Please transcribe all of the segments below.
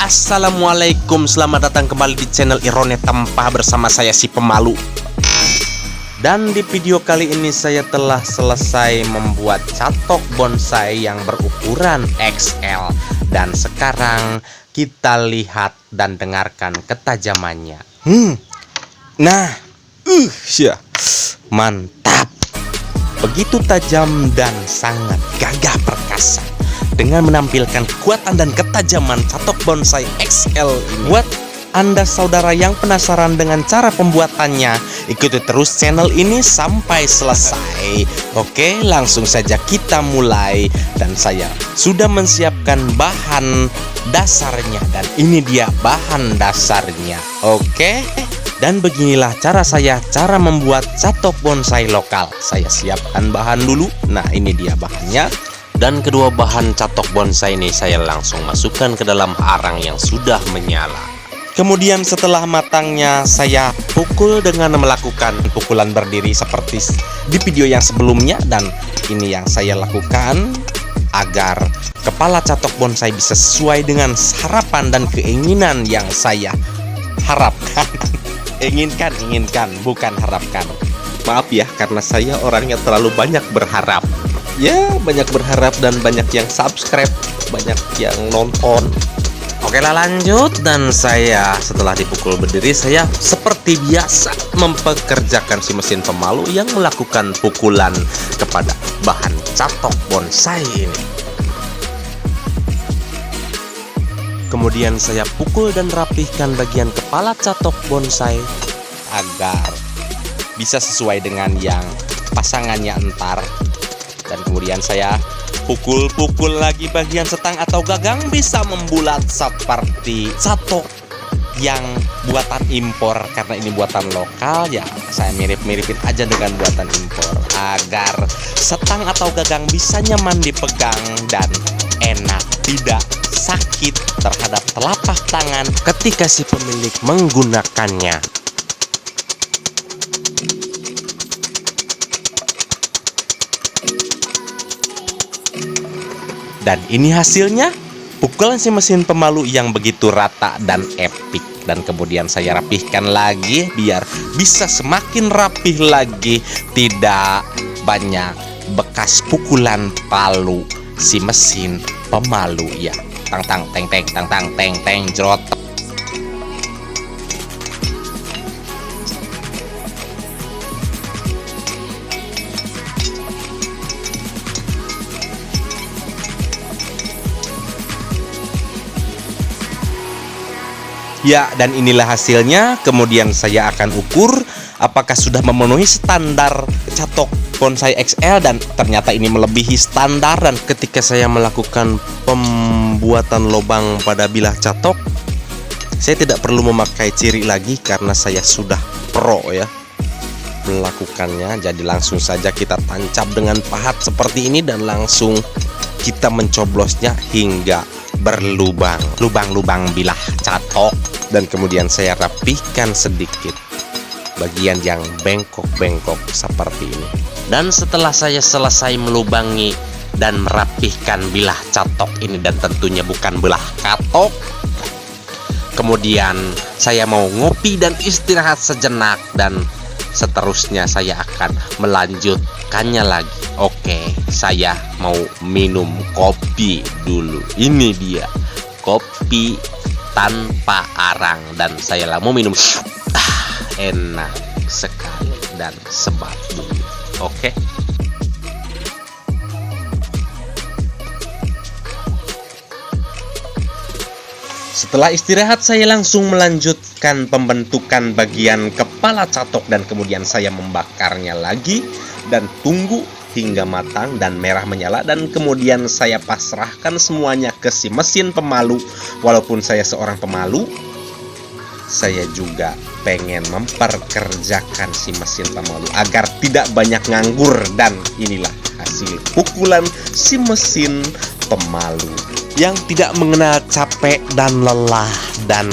Assalamualaikum, selamat datang kembali di channel Irone Tempah bersama saya si pemalu. Dan di video kali ini saya telah selesai membuat catok bonsai yang berukuran XL. Dan sekarang kita lihat dan dengarkan ketajamannya. Nah, mantap. Begitu tajam dan sangat gagah perkasa. Dengan menampilkan kekuatan dan ketajaman catok bonsai XL ini. Buat Anda saudara yang penasaran dengan cara pembuatannya, ikuti terus channel ini sampai selesai. Oke, langsung saja kita mulai. Dan saya sudah menyiapkan bahan dasarnya. Dan ini dia bahan dasarnya. Oke, dan beginilah cara membuat catok bonsai lokal. Saya siapkan bahan dulu. Nah, ini dia bahannya. Dan kedua bahan catok bonsai ini saya langsung masukkan ke dalam arang yang sudah menyala. Kemudian setelah matangnya saya pukul dengan melakukan pukulan berdiri seperti di video yang sebelumnya. Dan ini yang saya lakukan agar kepala catok bonsai bisa sesuai dengan harapan dan keinginan yang saya harapkan. Inginkan, bukan harapkan. Maaf ya, karena saya orangnya terlalu banyak berharap. Ya, banyak berharap dan banyak yang subscribe, banyak yang nonton. Oke lah, lanjut. Dan saya setelah dipukul berdiri, saya seperti biasa mempekerjakan si mesin pemalu yang melakukan pukulan kepada bahan catok bonsai ini. Kemudian saya pukul dan rapihkan bagian kepala catok bonsai agar bisa sesuai dengan yang pasangannya entar. Dan kemudian saya pukul lagi bagian setang atau gagang bisa membulat seperti catok yang buatan impor. Karena ini buatan lokal ya, saya mirip-miripin aja dengan buatan impor agar setang atau gagang bisa nyaman dipegang dan enak, tidak sakit terhadap telapak tangan ketika si pemilik menggunakannya. Dan ini hasilnya, pukulan si mesin pemalu yang begitu rata dan epik. Dan kemudian saya rapihkan lagi biar bisa semakin rapih lagi, tidak banyak bekas pukulan palu si mesin pemalu ya. Tang tang teng teng jrot. Ya, dan inilah hasilnya. Kemudian saya akan ukur apakah sudah memenuhi standar catok bonsai XL. Dan ternyata ini melebihi standar. Dan ketika saya melakukan pembuatan lubang pada bilah catok, saya tidak perlu memakai ciri lagi karena saya sudah pro ya melakukannya. Jadi langsung saja kita tancap dengan pahat seperti ini dan langsung kita mencoblosnya hingga berlubang, lubang bilah catok. Dan kemudian saya rapihkan sedikit bagian yang bengkok-bengkok seperti ini. Dan setelah saya selesai melubangi dan merapihkan bilah catok ini, dan tentunya bukan bilah katok, kemudian saya mau ngopi dan istirahat sejenak. Dan seterusnya saya akan melanjutkannya lagi. Oke, saya mau minum kopi dulu. Ini dia kopi tanpa arang. Dan saya mau minum enak sekali dan sebat dulu. Oke. Setelah istirahat saya langsung melanjutkan pembentukan bagian kepala catok. Dan kemudian saya membakarnya lagi dan tunggu hingga matang dan merah menyala. Dan kemudian saya pasrahkan semuanya ke si mesin pemalu. Walaupun saya seorang pemalu, saya juga pengen memperkerjakan si mesin pemalu agar tidak banyak nganggur. Dan inilah hasil pukulan si mesin pemalu yang tidak mengenal capek dan lelah, dan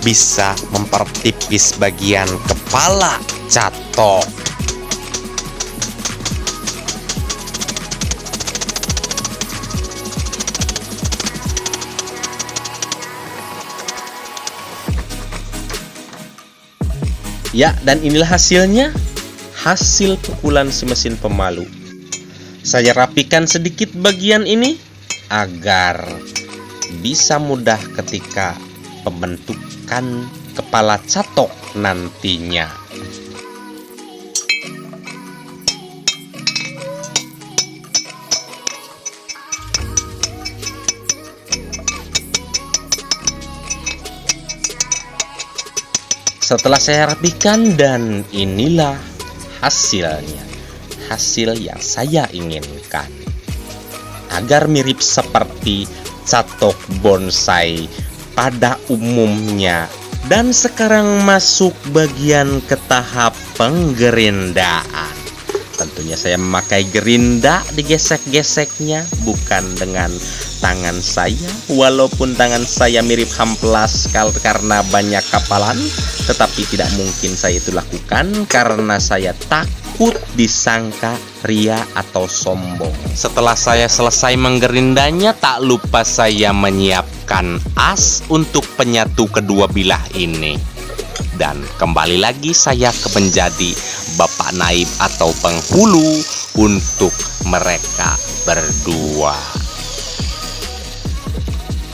bisa mempertipis bagian kepala catok. Ya, dan inilah hasilnya. Hasil pukulan si mesin pemalu. Saya rapikan sedikit bagian ini agar bisa mudah ketika pembentukan kepala catok nantinya. Setelah saya rapikan, dan inilah hasilnya. Hasil yang saya inginkan. Agar mirip seperti catok bonsai pada umumnya. Dan sekarang masuk bagian ke tahap penggerindaan. Tentunya saya memakai gerinda, digesek-geseknya bukan dengan tangan saya. Walaupun tangan saya mirip hamplas karena banyak kapalan, tetapi tidak mungkin saya itu lakukan karena saya takut disangka ria atau sombong. Setelah saya selesai menggerindanya, tak lupa saya menyiapkan as untuk penyatu kedua bilah ini. Dan kembali lagi saya menjadi bapak naib atau penghulu untuk mereka berdua.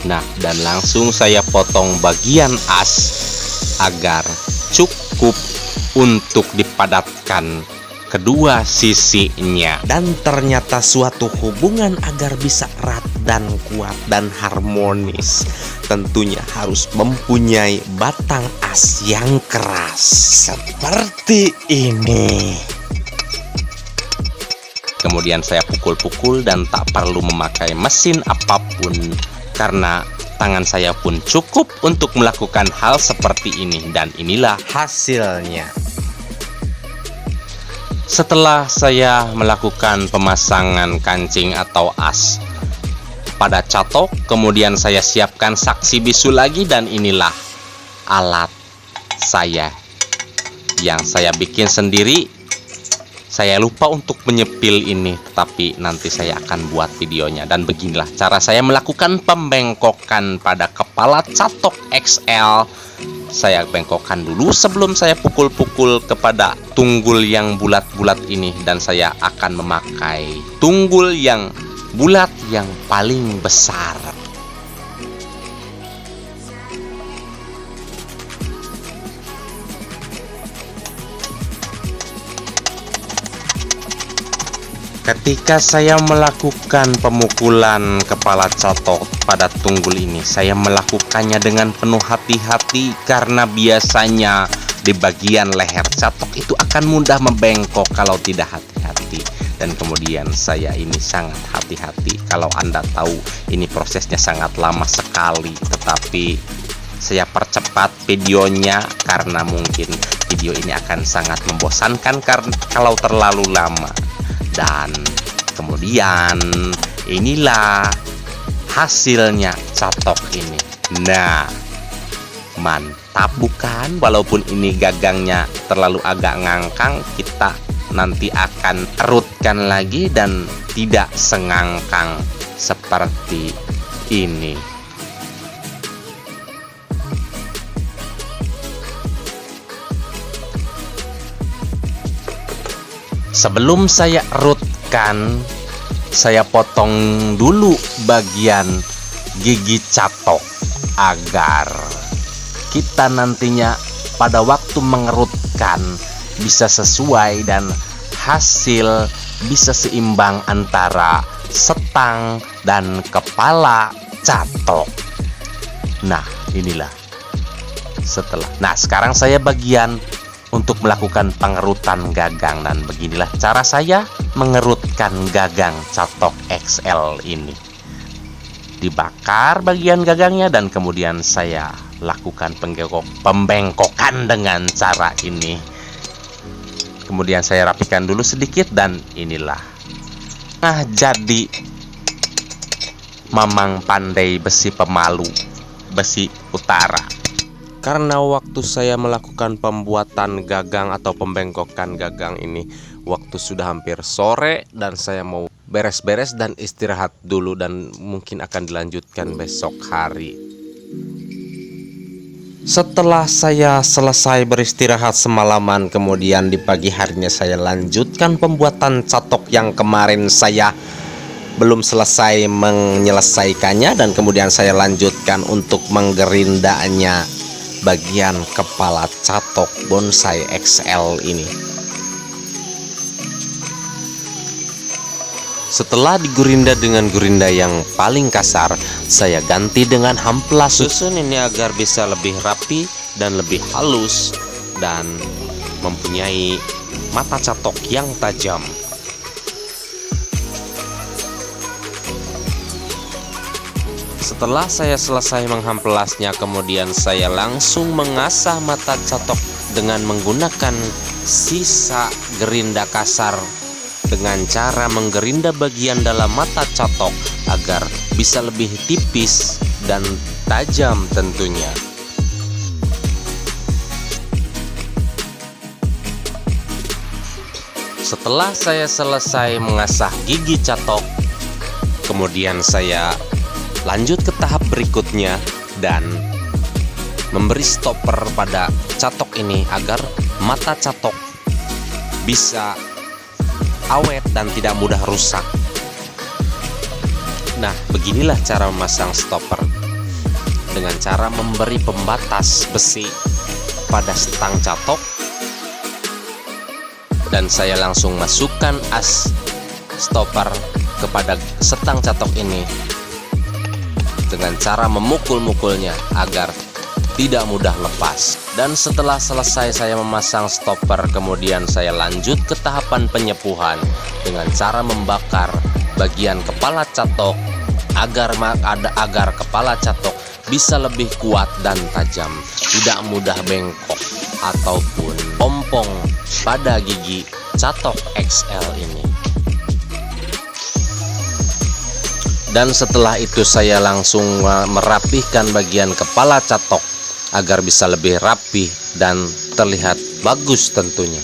Nah, dan langsung saya potong bagian as agar cukup untuk dipadatkan kedua sisinya. Dan ternyata suatu hubungan agar bisa erat dan kuat dan harmonis, tentunya harus mempunyai batang as yang keras seperti ini. Kemudian saya pukul-pukul dan tak perlu memakai mesin apapun karena tangan saya pun cukup untuk melakukan hal seperti ini. Dan inilah hasilnya. Setelah saya melakukan pemasangan kancing atau as pada catok, kemudian saya siapkan saksi bisu lagi, dan inilah alat saya yang saya bikin sendiri. Saya lupa untuk menyepil ini, tetapi nanti saya akan buat videonya. Dan beginilah cara saya melakukan pembengkokan pada kepala catok XL. Saya bengkokkan dulu sebelum saya pukul-pukul kepada tunggul yang bulat-bulat ini. Dan saya akan memakai tunggul yang bulat yang paling besar. Ketika saya melakukan pemukulan kepala catok pada tunggul ini, saya melakukannya dengan penuh hati-hati karena biasanya di bagian leher catok itu akan mudah membengkok kalau tidak hati-hati. Dan kemudian saya ini sangat hati-hati. Kalau Anda tahu, ini prosesnya sangat lama sekali, tetapi saya percepat videonya karena mungkin video ini akan sangat membosankan kalau terlalu lama. Dan kemudian inilah hasilnya catok ini. Nah, mantap bukan? Walaupun ini gagangnya terlalu agak ngangkang, kita nanti akan erutkan lagi dan tidak sengangkang seperti ini. Sebelum saya erutkan, saya potong dulu bagian gigi catok agar kita nantinya pada waktu mengerutkan bisa sesuai dan hasil bisa seimbang antara setang dan kepala catok. Nah, inilah setelah. Nah, sekarang saya bagian untuk melakukan pengerutan gagang, dan beginilah cara saya mengerutkan gagang catok XL ini. Dibakar bagian gagangnya dan kemudian saya lakukan pembengkokan dengan cara ini. Kemudian saya rapikan dulu sedikit dan inilah. Nah, jadi Mamang Pandai besi pemalu, besi utara. Karena waktu saya melakukan pembuatan gagang atau pembengkokan gagang ini, waktu sudah hampir sore dan saya mau beres-beres dan istirahat dulu dan mungkin akan dilanjutkan besok hari. Setelah saya selesai beristirahat semalaman, kemudian di pagi harinya saya lanjutkan pembuatan catok yang kemarin saya belum selesai menyelesaikannya, dan kemudian saya lanjutkan untuk menggerindanya bagian kepala catok bonsai XL ini. Setelah digerinda dengan gerinda yang paling kasar, saya ganti dengan hamplas susun ini agar bisa lebih rapi dan lebih halus dan mempunyai mata catok yang tajam. Setelah saya selesai menghamplasnya, kemudian saya langsung mengasah mata catok dengan menggunakan sisa gerinda kasar, dengan cara menggerinda bagian dalam mata catok agar bisa lebih tipis dan tajam tentunya. Setelah saya selesai mengasah gigi catok, kemudian saya lanjut ke tahap berikutnya dan memberi stopper pada catok ini agar mata catok bisa awet dan tidak mudah rusak. Nah, beginilah cara memasang stopper, dengan cara memberi pembatas besi pada stang catok, dan saya langsung masukkan as stopper kepada stang catok ini dengan cara memukul-mukulnya agar tidak mudah lepas. Dan setelah selesai saya memasang stopper, kemudian saya lanjut ke tahapan penyepuhan dengan cara membakar bagian kepala catok agar kepala catok bisa lebih kuat dan tajam, tidak mudah bengkok ataupun ompong pada gigi catok XL ini. Dan setelah itu saya langsung merapihkan bagian kepala catok agar bisa lebih rapi dan terlihat bagus tentunya.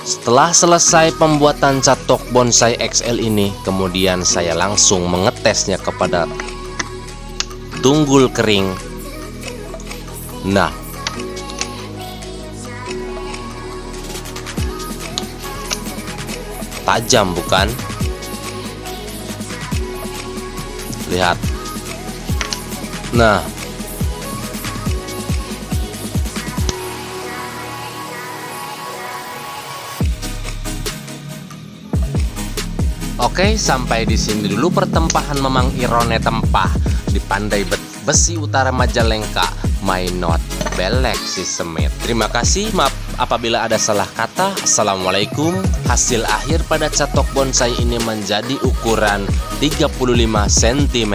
Setelah selesai pembuatan catok bonsai XL ini, kemudian saya langsung mengetesnya kepada tunggul kering. Nah, tajam bukan? Lihat. Nah, oke, sampai di sini dulu pertempahan Memang Irone Tempah di Pandai Besi Utara Majalengka, Mainot Belek si Semit. Terima kasih, maaf apabila ada salah kata. Assalamualaikum. Hasil akhir pada catok bonsai ini menjadi ukuran 35 cm.